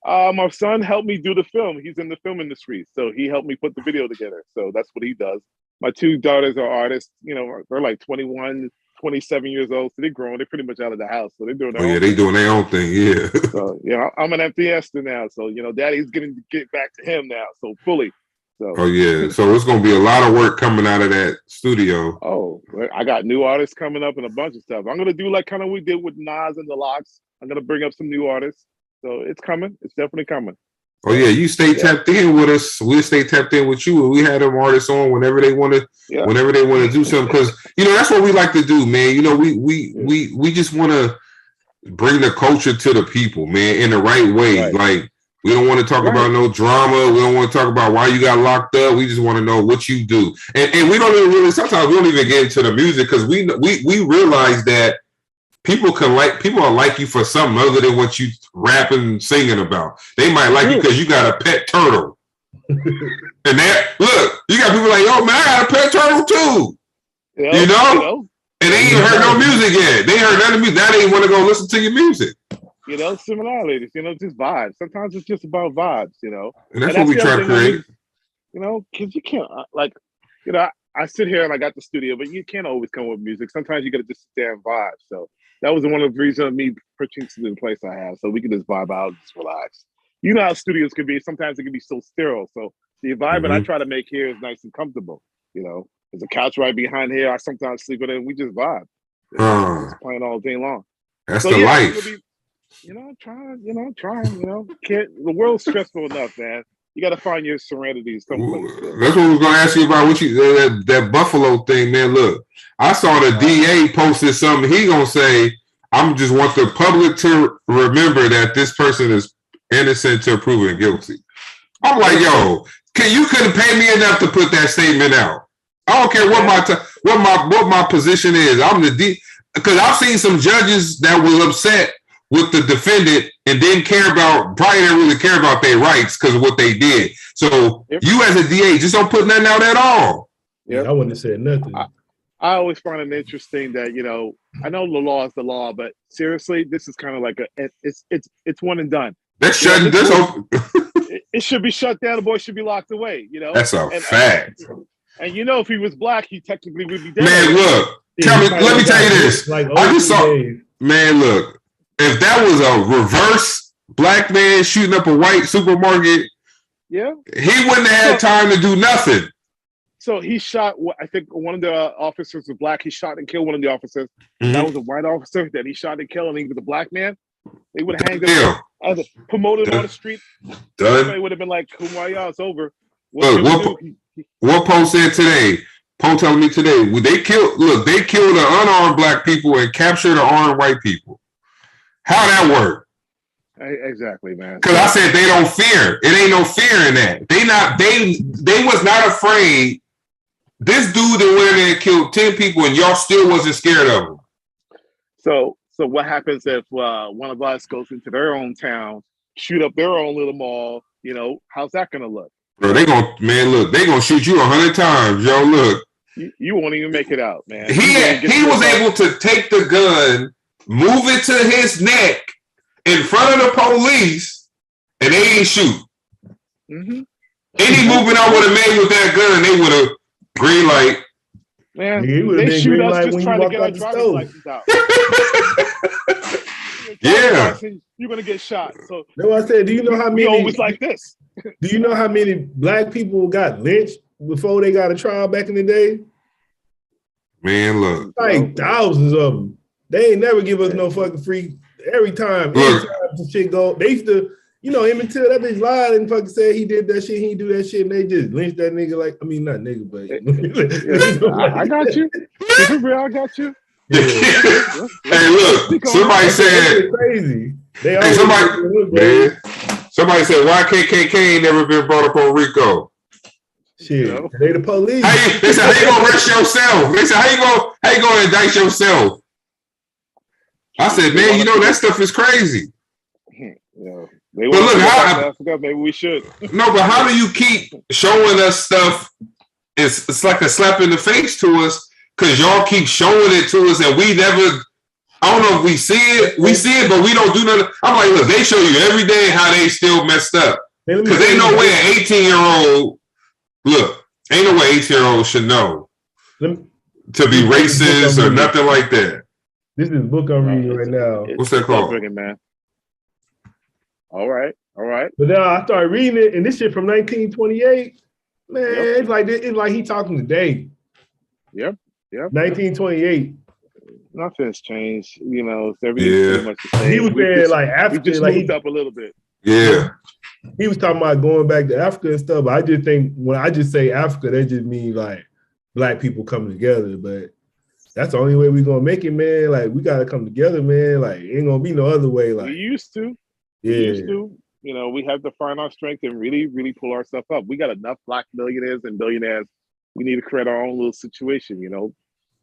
S3: My son helped me do the film. He's in the film industry, so he helped me put the video together. So that's what he does. My 2 daughters are artists. They're like 21, 27 years old, so they're grown. They're pretty much out of the house, so they're doing their own
S2: thing. Doing their own thing, yeah.
S3: So I'm an empty nester now, so Daddy's getting to get back to him now, so fully. So.
S2: Oh yeah, so it's gonna be a lot of work coming out of that studio.
S3: Oh, I got new artists coming up and a bunch of stuff. I'm gonna do like kind of we did with Nas and the Locks. I'm gonna bring up some new artists, so it's coming. It's definitely coming.
S2: Oh yeah, you stay tapped in with us. We stay tapped in with you. We had them artists on whenever they want to, whenever they want to do something. Because that's what we like to do, man. We just want to bring the culture to the people, man, in the right way. Right. Like we don't want to talk about no drama. We don't want to talk about why you got locked up. We just want to know what you do, and we don't even really. Sometimes we don't even get into the music because we realize that people are like you for something other than what you rapping and singing about. They might like you because you got a pet turtle. And you got people like, yo, man, I got a pet turtle too. And they ain't heard no music yet. They ain't heard none of music. Now they want to go listen to your music.
S3: You know, similarities. You know, just vibes. Sometimes it's just about vibes. You know,
S2: and that's what we try to create.
S3: You know, because you can't like, you know, I sit here and I got the studio, but you can't always come with music. Sometimes you got to just sit there and vibe. So that was one of the reasons of me purchasing the place I have, so we can just vibe out, just relax. You know how studios can be. Sometimes it can be so sterile. So the environment I try to make here is nice and comfortable. You know, there's a couch right behind here. I sometimes sleep in it, and we just vibe. Just playing all day long.
S2: That's the life.
S3: You know, trying. You know, the world's stressful enough, man. You got to find your serenity someplace.
S2: That's what I was going to ask you about. That Buffalo thing, man. Look, I saw the DA posted something. He gonna say, "I'm just want the public to remember that this person is innocent till proven guilty." I'm like, yo, you couldn't pay me enough to put that statement out. I don't care what my position is. I'm the because I've seen some judges that was upset with the defendant and didn't probably didn't really care about their rights because of what they did. So you as a DA, just don't put nothing out at all.
S1: Yeah, I wouldn't have said nothing.
S3: I always find it interesting that, you know, I know the law is the law, but seriously, this is kind of like it's one and done.
S2: That's shutting this open.
S3: It should be shut down. The boy should be locked away, you know?
S2: That's a fact.
S3: And you know, if he was black, he technically would be dead.
S2: Man, look, let me tell you this. I just saw, man, look. If that was a reverse black man shooting up a white supermarket, he wouldn't have had time to do nothing.
S3: So he shot, I think one of the officers was black. He shot and killed one of the officers. That was a white officer that he shot and killed, and he was a black man. They would have hanged him as a promoted on the street. They would have been like, Kumbaya, it's over.
S2: What Poe said today, Poe telling me today, they killed the unarmed black people and captured the armed white people. How that work?
S3: Exactly, man.
S2: Because I said they don't fear. It ain't no fear in that. They was not afraid. This dude that went in there and killed 10 people and y'all still wasn't scared of him.
S3: So what happens if one of us goes into their own town, shoot up their own little mall? You know, how's that gonna look?
S2: Bro, they gonna shoot you 100 times. Yo, look.
S3: You won't even make it out, man.
S2: He was able to take the gun, move it to his neck in front of the police, and they didn't shoot. Any movement I would have made with that gun, they would have green light.
S3: Man, they shoot us just trying to get our driver's license out. You're gonna get shot. So
S1: no, I said, do you know how many?
S3: Always like this.
S1: Do you know how many black people got lynched before they got a trial back in the day?
S2: Man, look,
S1: like thousands of them. They ain't never give us no fucking free. Every time some shit go, they used to, you know, Emmett Till, that bitch lied and fucking said he did that shit, he do that shit, and they just lynched that nigga like, I mean, not nigga, but
S3: I got you. For real, I got you.
S2: Yeah. Hey, look, somebody said
S1: crazy.
S2: Somebody said, why KKK ain't never been brought up on RICO?
S1: Shit, they the police.
S2: They said, how you gonna arrest yourself? They said, how you gonna indict yourself? I said, man, you know that stuff is crazy.
S3: Yeah. But look, Africa, maybe we should.
S2: No, but how do you keep showing us stuff? It's like a slap in the face to us because y'all keep showing it to us and we never. I don't know if we see it, but we don't do nothing. I'm like, look, they show you every day how they still messed up because ain't no way an 18-year-old. Look, ain't no way 18-year-old should know to be racist or nothing like that.
S1: This is a book I'm reading right now.
S2: What's that called?
S3: Man. All right.
S1: But then I started reading it, and this shit from 1928. Man, it's like he talking today.
S3: Yep.
S1: 1928.
S3: Nothing's changed. You know, everything's pretty much the same.
S1: He was there like Africa.
S3: We just moved up a little bit.
S2: Yeah.
S1: He was talking about going back to Africa and stuff. But I just think when I just say Africa, that just means like black people coming together. But that's the only way we're gonna make it, man. Like we gotta come together, man. Like ain't gonna be no other way. Like
S3: we used to. You know, we have to find our strength and really, really pull ourselves up. We got enough black millionaires and billionaires. We need to create our own little situation. You know,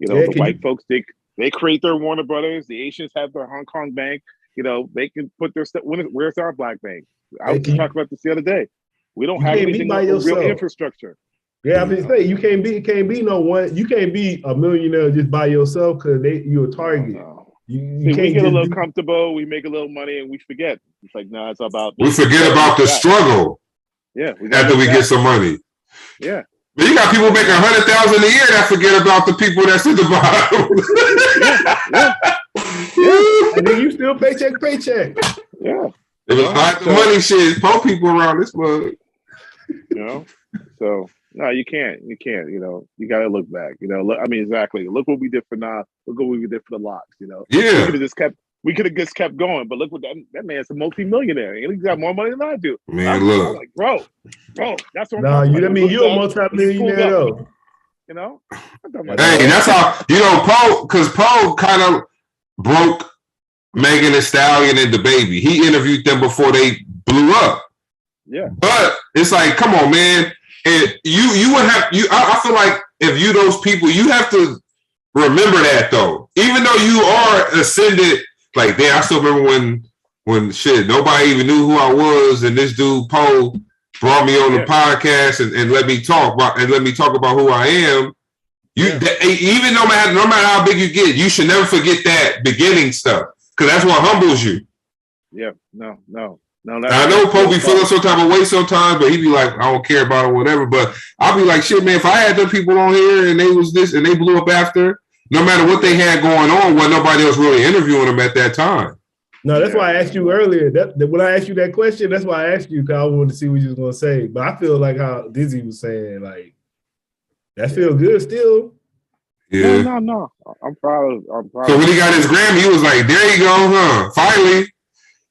S3: the white folks they create their Warner Brothers. The Asians have their Hong Kong bank. You know, they can put their stuff. Where's our black bank? I was talking about this the other day. We don't have anything like real infrastructure.
S1: Yeah, I mean, say you can't be no one. You can't be a millionaire just by yourself because you're a target. You
S3: we
S1: can't
S3: get a
S1: just
S3: little comfortable, we make a little money, and we forget. It's like, no, it's about.
S2: We forget about the struggle.
S3: Yeah,
S2: after we get some money.
S3: Yeah.
S2: But you got people making 100,000 a year that forget about the people that's at the bottom.
S1: yeah. And then you still paycheck.
S3: Yeah.
S2: It was hot the money shit. Poor people around this mug.
S3: So no, you can't. You got to look back. Look, I mean, exactly. Look what we did for Nas. Look what we did for the Locks.
S2: Yeah.
S3: We could have just kept going, but look what that man's a multi-millionaire. He's got more money than I do.
S2: Man, look.
S3: I'm like, bro, that's what I'm
S1: talking about. You're a multi-millionaire though.
S2: Hey, that's how Poe, because Poe kind of broke Megan Thee Stallion and DaBaby. He interviewed them before they blew up.
S3: Yeah.
S2: But it's like, come on, man. And you would have I feel like if you those people, you have to remember that though. Even though you are ascended. Like, damn, I still remember when shit, nobody even knew who I was, and this dude Poe brought me on the podcast and let me talk about who I am. Even no matter how big you get, you should never forget that beginning stuff, because that's what humbles you.
S3: Yeah, no.
S2: I know Poe be feeling some type of way sometimes, but he be like, I don't care about it, whatever. But I'll be like, shit, man, if I had them people on here and they was this and they blew up after. No matter what they had going on, nobody else really interviewing them at that time.
S1: No, that's why I asked you earlier. When I asked you that question, that's why I asked you, because I wanted to see what you was going to say. But I feel like how Dizzy was saying, like, that feels good still.
S2: Yeah.
S3: No. I'm proud.
S2: So when he got his Grammy, he was like, there you go, huh? Finally,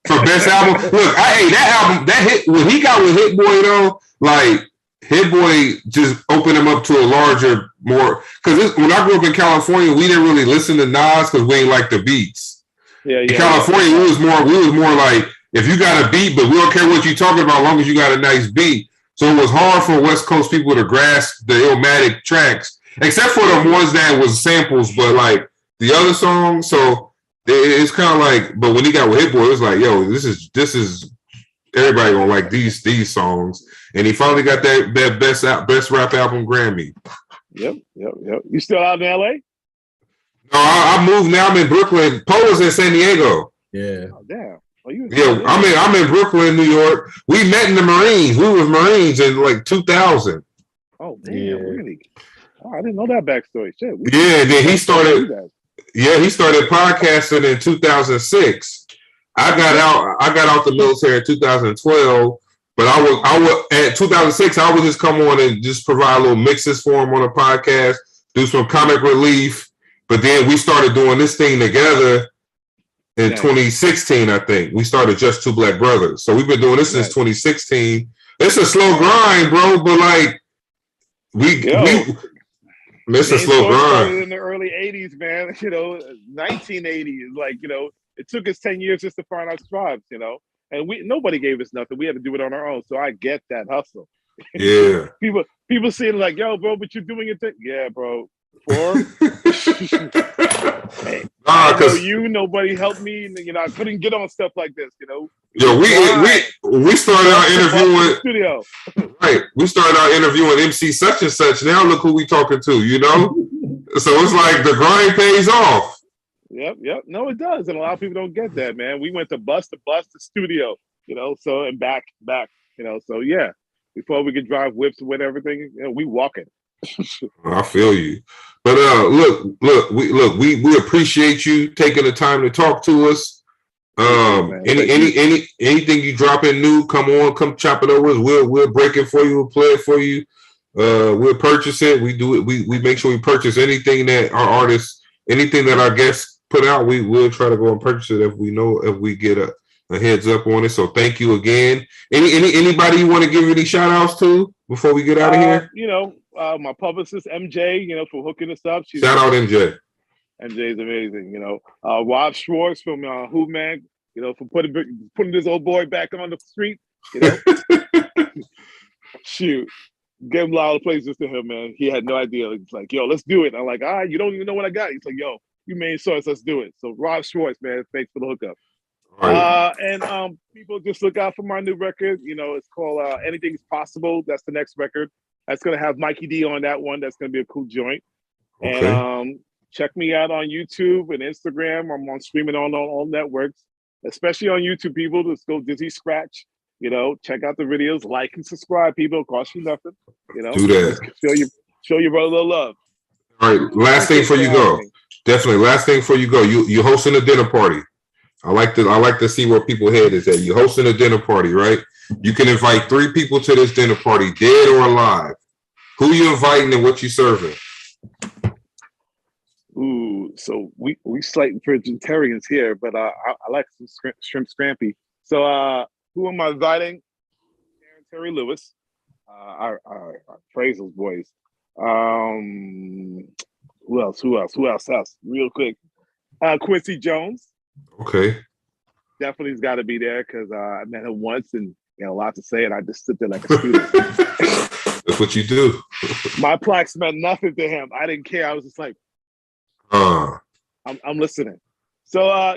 S2: for best album. Look, that album, that hit, when he got with Hit Boy, though, like, Hit Boy just opened him up to a larger, more, because when I grew up in California, we didn't really listen to Nas because we ain't like the beats.
S3: Yeah.
S2: In California, we was more like, if you got a beat, but we don't care what you're talking about, as long as you got a nice beat. So it was hard for West Coast people to grasp the Illmatic tracks, except for the ones that was samples, but like the other songs. So it's kind of like, but when he got with Hit Boy, it was like, yo, this is everybody gonna like these songs. And he finally got that best rap album Grammy.
S3: Yep. You still out in LA?
S2: No, I moved now. I'm in Brooklyn. Poe was in San Diego.
S1: Yeah.
S3: Oh, damn.
S2: I'm in Brooklyn, New York. We met in the Marines. We were Marines in like 2000.
S3: Oh, damn. Yeah. Really? Oh, I didn't know that backstory. Shit.
S2: Then he started. Yeah, he started podcasting in 2006. I got out the military in 2012. But I was at 2006. I would just come on and just provide little mixes for him on a podcast, do some comic relief. But then we started doing this thing together in 2016. I think we started Just Two Black Brothers. So we've been doing this since 2016. It's a slow grind, bro. But like it's a slow grind.
S3: In the early '80s, man. 1980 is like it took us 10 years just to find our tribes. And nobody gave us nothing. We had to do it on our own. So I get that hustle.
S2: Yeah.
S3: people see it like, yo, bro, but you're doing it. Yeah, bro. Hey, nobody helped me. I couldn't get on stuff like this.
S2: Yo, we started our interviewing
S3: studio.
S2: Right. We started our interviewing MC such and such. Now look who we talking to. So it's like the grind pays off.
S3: Yep. No, it does. And a lot of people don't get that, man. We went to bus to studio, so and back, so yeah. Before we could drive whips with everything, we walking.
S2: I feel you. But we appreciate you taking the time to talk to us. Anything you drop in new, come chop it over with us. We'll break it for you, we'll play it for you. We'll purchase it. We do it, we make sure we purchase anything that our artists, anything that our guests put out, we will try to go and purchase it if we get a heads up on it. So thank you again. Anybody you want to give any shout outs to before we get out of here?
S3: My publicist MJ, for hooking us up.
S2: Shout out MJ.
S3: MJ is amazing. Rob Schwartz from Who Man, for putting this old boy back on the street. Shoot. Gave him a lot of places to him, man. He had no idea. He's like, yo, let's do it. I'm like, you don't even know what I got. He's like, yo, you main source, let's do it. So Rob Schwartz, man, thanks for the hookup. Right. And people just look out for my new record. It's called Anything's Possible. That's the next record. That's gonna have Mikey D on that one. That's gonna be a cool joint. Okay. And check me out on YouTube and Instagram. I'm on streaming on all networks, especially on YouTube. People, let's go Dizzy Scratch. Check out the videos, like and subscribe. People, it costs you nothing.
S2: Do that.
S3: Show your brother a little love.
S2: All right, last thing before you go. Definitely, last thing before you go. You hosting a dinner party. I like to see where people head is at. You hosting a dinner party, right? You can invite 3 people to this dinner party, dead or alive. Who you inviting and what you serving?
S3: Ooh, so we slight vegetarians here, but I like some shrimp scampi. So who am I inviting? Terry Lewis, our appraisals boys. Who else? Real quick. Quincy Jones.
S2: Okay.
S3: Definitely's got to be there because I met him once and he had a lot to say, and I just sit there like a student.
S2: That's what you do.
S3: My plaques meant nothing to him. I didn't care. I was just like, I'm listening. So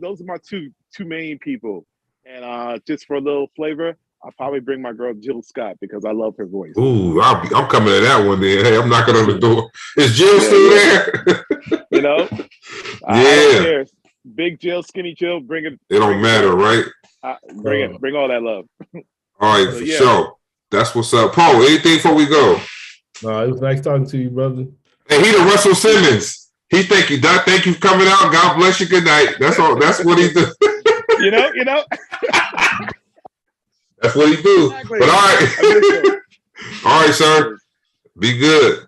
S3: those are my two main people. And just for a little flavor, I'll probably bring my girl Jill Scott because I love her voice.
S2: Ooh, I'm coming to that one then. Hey, I'm knocking on the door. Is Jill still there?
S3: I don't care. Big Jill, skinny Jill, bring it.
S2: It don't matter, right?
S3: Bring all that love.
S2: All right, for sure. That's what's up. Paul, anything before we go?
S1: It was nice talking to you, brother.
S2: Hey, he the Russell Simmons. He thank you, Doc. Thank you for coming out. God bless you. Good night. That's all. That's what he do. That's what he do. Exactly. But all right. All right, sir. Be good.